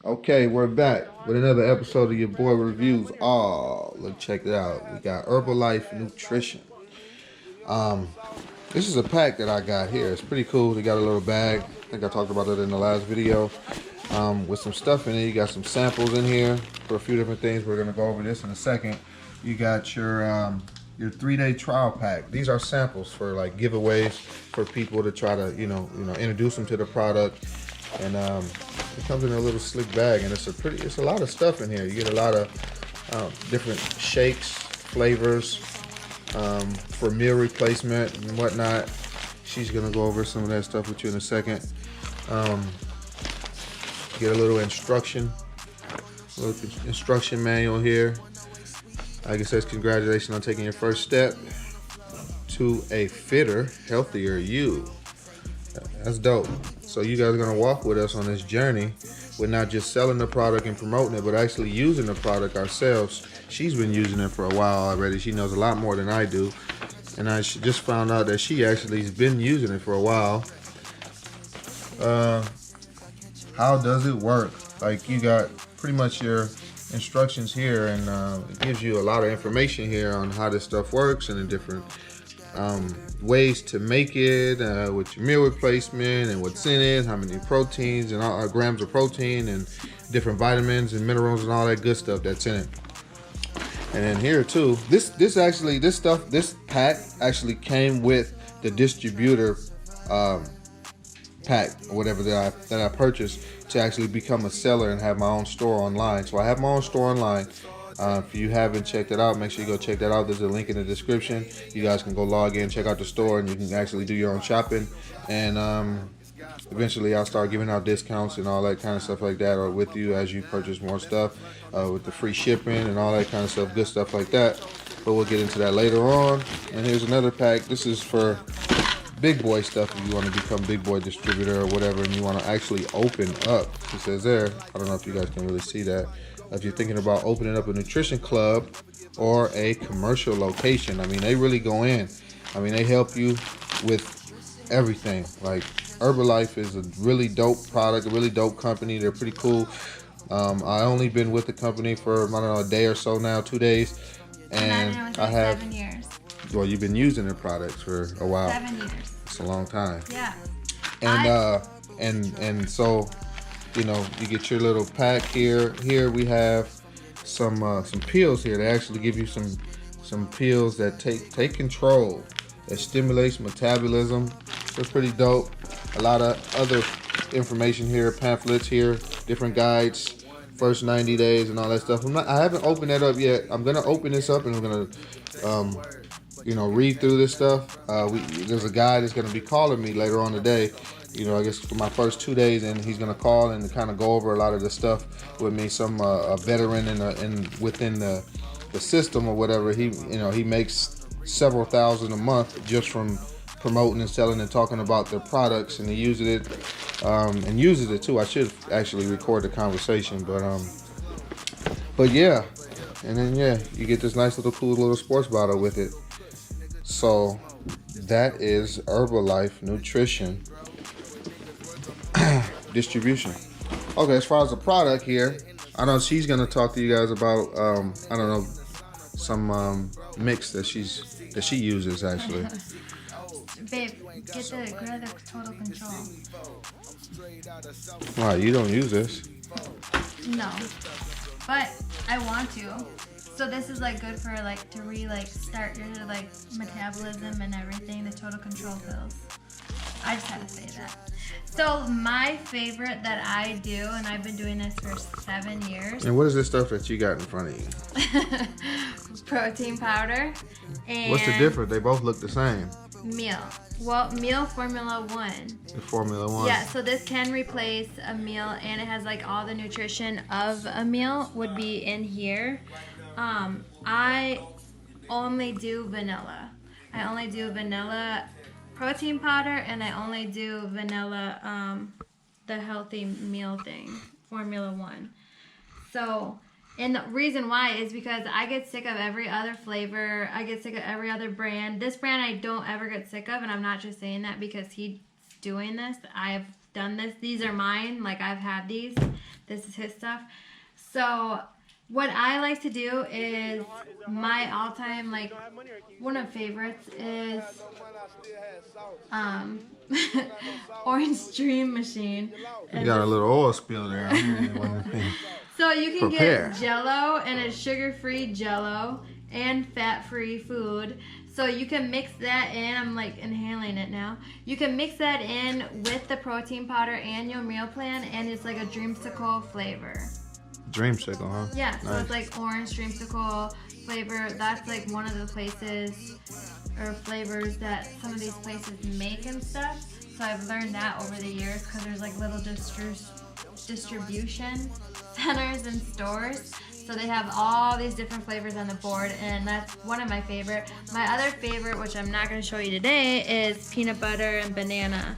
Okay, we're back with another episode of your boy reviews. Oh, look, check it out. We got HerbaLife Nutrition. Um, this is a pack that I got here. It's pretty cool. They got a little bag. I think I talked about it in the last video. With some stuff in it. You got some samples in here for a few different things. We're gonna go over this in a second. You got your 3-day trial pack. These are samples for like giveaways for people to try to introduce them to the product. And it comes in a little slick bag, and it's a lot of stuff in here. You get a lot of different shakes, flavors, for meal replacement and whatnot. She's gonna go over some of that stuff with you in a second. Get a little instruction manual here. Like it says, congratulations on taking your first step to a fitter, healthier you. That's dope. So you guys are gonna walk with us on this journey. We're not just selling the product and promoting it, but actually using the product ourselves. She's been using it for a while already. She knows a lot more than I do. And I just found out that she actually has been using it for a while. How does it work? Like, you got pretty much your instructions here, and it gives you a lot of information here on how this stuff works and the different ways to make it with your meal replacement and what's in it, how many proteins and grams of protein and different vitamins and minerals and all that good stuff that's in it. And then here too, this pack actually came with the distributor pack or whatever that I purchased to actually become a seller and have my own store online. So I have my own store online. If you haven't checked it out, make sure you go check that out. There's a link in the description. You guys can go log in, check out the store, and you can actually do your own shopping. And eventually I'll start giving out discounts and all that kind of stuff like that, or with you as you purchase more stuff with the free shipping and all that kind of stuff, good stuff like that. But we'll get into that later on. And here's another pack. This is for big boy stuff if you want to become big boy distributor or whatever, and you want to actually open up. It says there, I don't know if you guys can really see that. If you're thinking about opening up a nutrition club or a commercial location, I mean, they really go in. I mean, they help you with everything. Like, HerbaLife is a really dope product, a really dope company. They're pretty cool. I only been with the company for, I don't know, a day or so now, 2 days. And I have 7 years. Well, you've been using their products for a while. 7 years. It's a long time. Yeah. And so, you get your little pack here. Here we have some pills here. They actually give you some pills that take control, that stimulates metabolism. So it's pretty dope. A lot of other information here, pamphlets here, different guides, first 90 days and all that stuff. I haven't opened that up yet. I'm gonna open this up and I'm gonna read through this stuff. There's a guy that's gonna be calling me later on today. I guess for my first 2 days, and he's gonna call and kind of go over a lot of this stuff with me. Some a veteran within the system or whatever. He makes several thousand a month just from promoting and selling and talking about their products, and he uses it and uses it too. I should actually record the conversation, but yeah. And then you get this nice little cool little sports bottle with it. So that is HerbaLife Nutrition distribution. Okay, as far as the product here, I know she's gonna talk to you guys about some mix that she uses actually. Babe, get the total control. Wow, you don't use this? No, but I want to. So this is like good for like to start your like metabolism and everything. The total control pills. I just had to say that. So my favorite that I do, and I've been doing this for 7 years. And what is this stuff that you got in front of you? Protein powder. And what's the difference? They both look the same. Meal. Well, meal Formula 1. The Formula 1. Yeah, so this can replace a meal, and it has like all the nutrition of a meal would be in here. I only do vanilla. I only do vanilla protein powder, and I only do vanilla the healthy meal thing, Formula 1. So, and the reason why is because I get sick of every other flavor. I get sick of every other brand. This brand I don't ever get sick of, and I'm not just saying that because he's doing this. I have done this. These are mine. Like, I've had these. This is his stuff. So what I like to do is my all-time, like, one of favorites is Orange Dream Machine. You got a little oil spill there. So you can get Jello, and it's sugar-free Jello and fat-free food. So you can mix that in. I'm like inhaling it now. You can mix that in with the protein powder and your meal plan, and it's like a dreamsicle flavor. Dreamsicle, huh? Yeah, so it's like orange dreamsicle flavor. That's like one of the places or flavors that some of these places make and stuff. So I've learned that over the years because there's like little distribution centers and stores. So they have all these different flavors on the board, and that's one of my favorite. My other favorite, which I'm not going to show you today, is peanut butter and banana.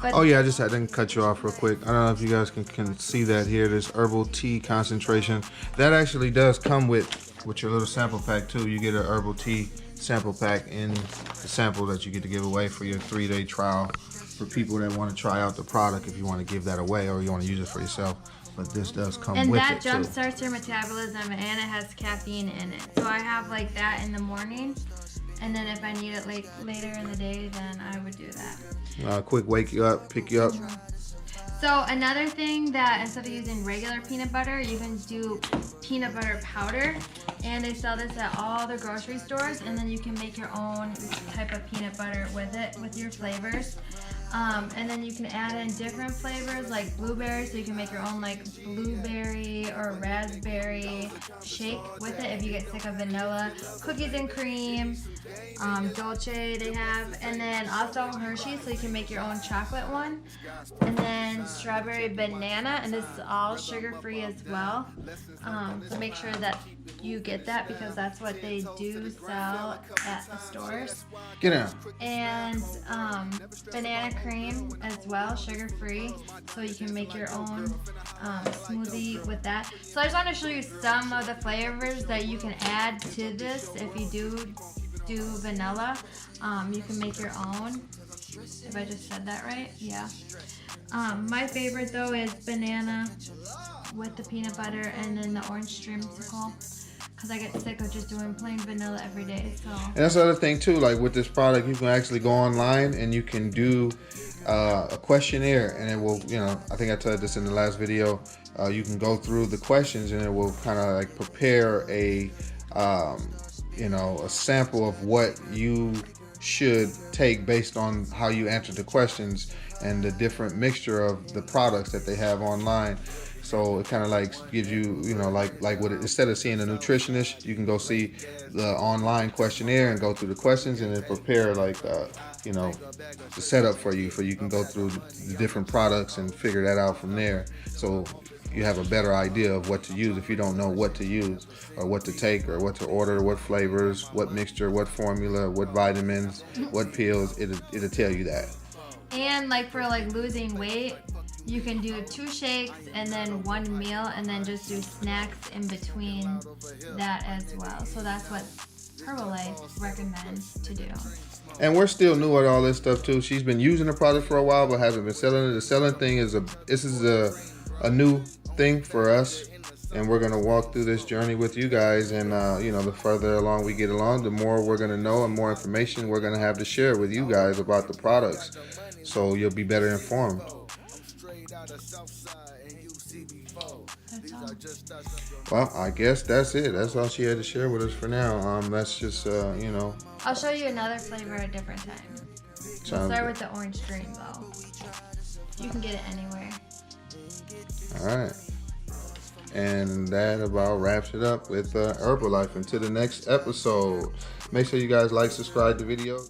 Oh yeah, I didn't cut you off real quick. I don't know if you guys can see that here. This herbal tea concentration. That actually does come with your little sample pack too. You get an herbal tea sample pack in the sample that you get to give away for your 3-day trial for people that want to try out the product, if you want to give that away or you want to use it for yourself. But this does come with it too. And that jump starts your metabolism, and it has caffeine in it. So I have like that in the morning, and then if I need it like later in the day, then I would do that. Quick wake you up, pick you up. So another thing that instead of using regular peanut butter, you can do peanut butter powder, and they sell this at all the grocery stores, and then you can make your own type of peanut butter with it, with your flavors. And then you can add in different flavors like blueberry, so you can make your own like blueberry or raspberry shake with it if you get sick of vanilla. Cookies and cream, dolce they have, and then also Hershey, so you can make your own chocolate one. And then strawberry banana, and this is all sugar free as well. So make sure that you get that because that's what they do sell at the stores. Get out. And banana cream as well, sugar free, so you can make your own smoothie with that. So I just want to show you some of the flavors that you can add to this. If you do vanilla, you can make your own. If I just said that right, yeah. My favorite though is banana with the peanut butter and then the orange dreamsicle, because I get sick of just doing plain vanilla every day. So. And that's the other thing too, like with this product, you can actually go online and you can do a questionnaire, and it will, I think I told this in the last video, you can go through the questions and it will kind of like prepare a sample of what you should take based on how you answer the questions and the different mixture of the products that they have online. So it kind of like gives you, like what instead of seeing a nutritionist, you can go see the online questionnaire and go through the questions, and then prepare like, the setup for you can go through the different products and figure that out from there. So you have a better idea of what to use if you don't know what to use or what to take or what to order, what flavors, what mixture, what formula, what vitamins, what pills. It'll tell you that. And like for like losing weight, you can do 2 shakes and then 1 meal, and then just do snacks in between that as well. So that's what HerbaLife recommends to do. And we're still new at all this stuff too. She's been using the product for a while, but hasn't been selling it. The selling thing is a new thing for us, and we're gonna walk through this journey with you guys. And the further along we get along, the more we're gonna know and more information we're gonna have to share with you guys about the products, so you'll be better informed. Well, I guess that's it. That's all she had to share with us for now. That's just I'll show you another flavor at a different time. We'll start with the orange dream though. You can get it anywhere. Alright. And that about wraps it up with HerbaLife. Until the next episode, make sure you guys like, subscribe to the video,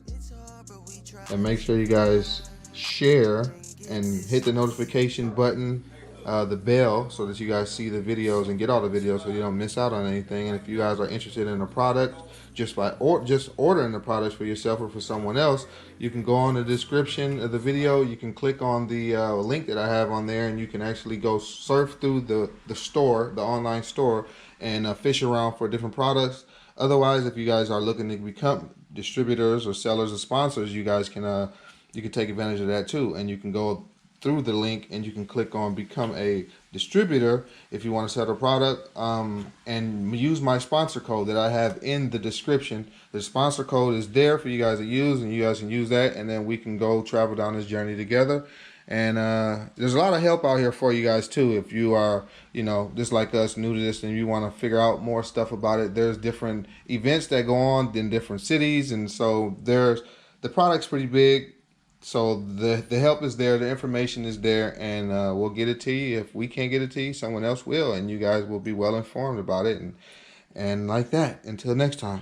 and make sure you guys share and hit the notification button, the bell, so that you guys see the videos and get all the videos so you don't miss out on anything. And if you guys are interested in a product, just ordering the products for yourself or for someone else, you can go on the description of the video. You can click on the link that I have on there, and you can actually go surf through the store, the online store, and fish around for different products. Otherwise, if you guys are looking to become distributors or sellers or sponsors, you guys can you can take advantage of that too. And you can go through the link and you can click on become a distributor if you want to sell a product, and use my sponsor code that I have in the description. The sponsor code is there for you guys to use, and you guys can use that, and then we can go travel down this journey together. And there's a lot of help out here for you guys too. If you are, just like us, new to this, and you want to figure out more stuff about it, there's different events that go on in different cities, and so the product's pretty big. So the help is there, the information is there, and we'll get it to you. If we can't get it to you, someone else will, and you guys will be well informed about it. And like that, until next time.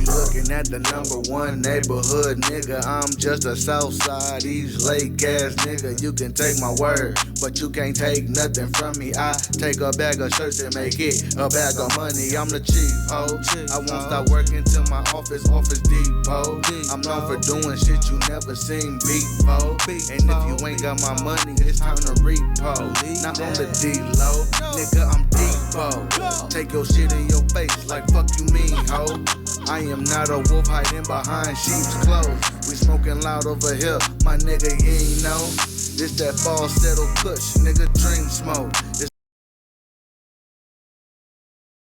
Looking at the #1 neighborhood nigga, I'm just a Southside East Lake ass nigga. You can take my word, but you can't take nothing from me. I take a bag of shirts and make it a bag of money. I'm the chief, ho. I won't stop working till my office depot. I'm known for doing shit you never seen before. And if you ain't got my money, it's time to repo. Not on the D-low, nigga, I'm depot. Take your shit in your face like fuck you mean, ho. I am not a wolf hiding behind sheep's clothes. We smoking loud over here, my nigga, you ain't know. This that falsetto kush, nigga, dream smoke.